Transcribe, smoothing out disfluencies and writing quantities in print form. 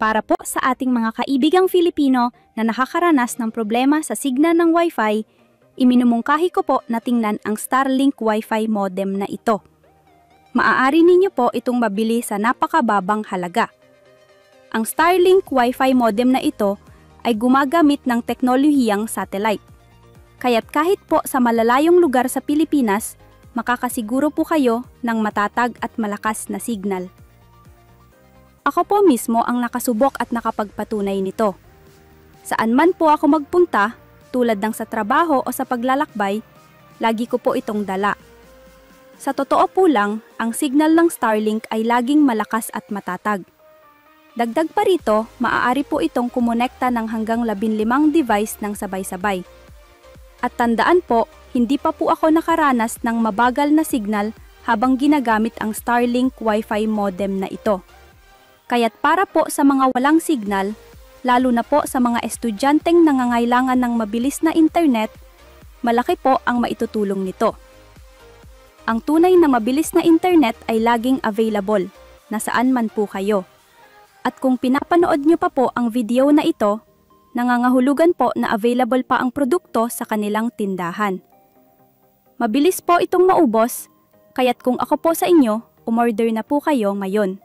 Para po sa ating mga kaibigang Filipino na nakakaranas ng problema sa signal ng Wi-Fi, iminumungkahi ko po na tingnan ang Starlink Wi-Fi modem na ito. Maaari ninyo po itong mabili sa napakababang halaga. Ang Starlink Wi-Fi modem na ito ay gumagamit ng teknolohiyang satellite. Kaya't kahit po sa malalayong lugar sa Pilipinas, makakasiguro po kayo ng matatag at malakas na signal. Ako po mismo ang nakasubok at nakapagpatunay nito. Saan man po ako magpunta, tulad ng sa trabaho o sa paglalakbay, lagi ko po itong dala. Sa totoo po lang, ang signal ng Starlink ay laging malakas at matatag. Dagdag pa rito, maaari po itong kumonekta ng hanggang 15 device ng sabay-sabay. At tandaan po, hindi pa po ako nakaranas ng mabagal na signal habang ginagamit ang Starlink Wi-Fi modem na ito. Kaya't para po sa mga walang signal, lalo na po sa mga estudyanteng nangangailangan ng mabilis na internet, malaki po ang maitutulong nito. Ang tunay na mabilis na internet ay laging available, nasaan man po kayo. At kung pinapanood nyo pa po ang video na ito, nangangahulugan po na available pa ang produkto sa kanilang tindahan. Mabilis po itong maubos, kaya't kung ako po sa inyo, umorder na po kayo ngayon.